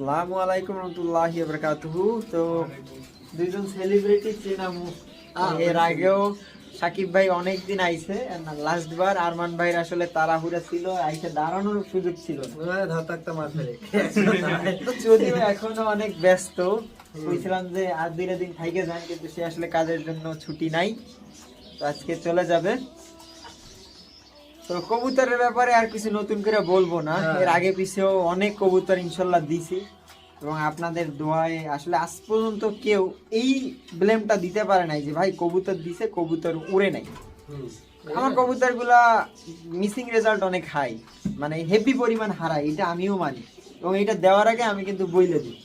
আসসালামু আলাইকুম রহমতুল্লাহি ওয়া বারাকাতুহু। তো দুইজন সেলিব্রিটি চিনাম, এর আগেও সাকিব ভাই অনেকদিন আইছে, লাস্ট বার আরমান ভাইয়ের আসলে তাড়াহুড়া ছিল, আইসে দাঁড়ানোর সুযোগ ছিল তো যদিও এখনো অনেক ব্যস্ত। বলছিলাম যে আর দুই দিন থাইকে যান, কিন্তু সে আসলে কাজের জন্য ছুটি নাই, তো আজকে চলে যাবে। তো কবুতরের ব্যাপারে আর কিছু নতুন করে বলবো না, এর আগে পিছেও অনেক কবুতর ইনশাল্লাহ দিছি, এবং আপনাদের দোয়ায় আসলে আজ পর্যন্ত কেউ এই ব্লেমটা দিতে পারে নাই যে ভাই কবুতর দিছে কবুতর উড়ে নাই। আমার কবুতর গুলা মিসিং রেজাল্ট অনেক হাই, মানে হেভি পরিমাণ হারায়, এটা আমিও মানি, এবং এটা দেওয়ার আগে আমি কিন্তু বইলে দিই।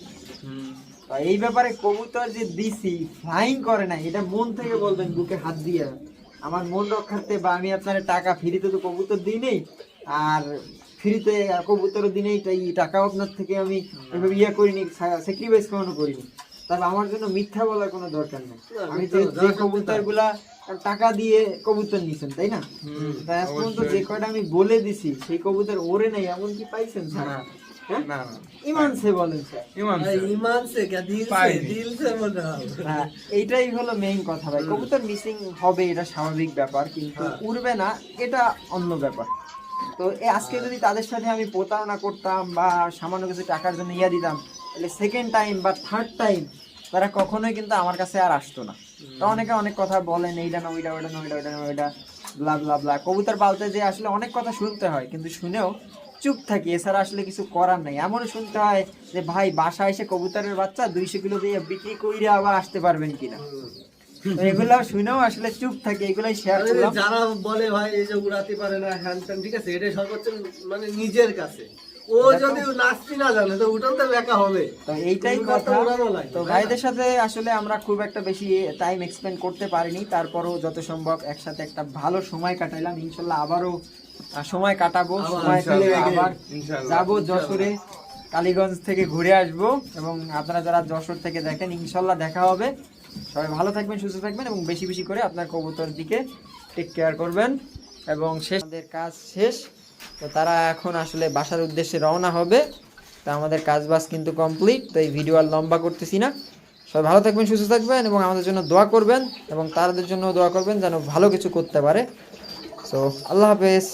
তো এই ব্যাপারে কবুতর যে দিছি ফ্লাইং করে না, এটা মন থেকে বলবেন বুকে হাত দিয়ে, আমার মন রক্ষার্থে, বা আমি আপনার টাকা ফ্রিতে তো কবুতর দিই নেই, আর ফ্রিতে কবুতর দিনেই তাই টাকাও আপনার থেকে আমি ইয়ে করিনি, স্যাক্রিফাইস কখনো করিনি। তবে আমার জন্য মিথ্যা বলার কোনো দরকার নেই। আমি যে কবুতর গুলা টাকা দিয়ে কবুতর নিছেন, তাই না? তাই আজ পর্যন্ত যে কয়টা আমি বলে দিছি সেই কবুতর ওরে নাই, এমন কি পাইছেন স্যার? এইটাই হলো মেইন কথা ভাই, কবুতর মিসিং হবে এটা স্বাভাবিক ব্যাপার, কিন্তু উড়বে না এটা অন্য ব্যাপার। তো আজকে যদি তাদের সাথে আমি প্রতারণা করতাম বা সামান্য কিছু টাকার জন্য ইয়া দিতাম, তাহলে সেকেন্ড টাইম বা থার্ড টাইম তারা কখনোই কিন্তু আমার কাছে আর আসতো না। তো অনেকে অনেক কথা বলেন, এইটা না ওইটা, ওইটা না ওইটা, ওইটা না ওইটা, ব্লা ব্লা ব্লা। কবুতর পালতে যে আসলে অনেক কথা শুনতে হয়, কিন্তু শুনেও চুপ থাকি, এছাড়া আসলে কিছু করার নাই। এমন শুনতে হয় যে ভাই বাসায় এসে কবুতরের বাচ্চা 200 কিলো দিয়ে বিক্রি করে আবার আসতে পারবেন কিনা। এগুলা শুনেও আসলে চুপ থাকি, এগুলাই শেয়ার করলাম। যারা বলে ভাই এই যে উড়াতে পারে না হ্যান ত্যান, ঠিক আছে, এটা সর্বোচ্চ মানে নিজের কাছে, ও যদি নাচতে না জানে তো উঠান তো বেকা হবে। তো এইটাই কথা। তো ভাইদের সাথে আসলে আমরা খুব একটা বেশি টাইম এক্সপেন্ড করতে পারিনি, তারপরও যত সম্ভব একসাথে একটা ভালো সময় কাটাইলাম। ইনশাল্লাহ আবারও সময় কাটাবো, সময় পেলে আবার যাবো যশোরে, কালীগঞ্জ থেকে ঘুরে আসবো, এবং আপনারা যারা যশোর থেকে দেখেন ইনশাল্লাহ দেখা হবে। সবাই ভালো থাকবেন, সুস্থ থাকবেন, এবং বেশি বেশি করে আপনার কবুতর দিকে টেক কেয়ার করবেন। এবং শেষ, আমাদের কাজ শেষ, তো তারা এখন আসলে বাসার উদ্দেশ্যে রওনা হবে। তো আমাদের কাজ বাজ কিন্তু কমপ্লিট, তো এই ভিডিও আর লম্বা করতেছি না। সবাই ভালো থাকবেন, সুস্থ থাকবেন, এবং আমাদের জন্য দোয়া করবেন, এবং তাদের জন্য দোয়া করবেন যেন ভালো কিছু করতে পারে। সো আল্লাহ হাফেজ।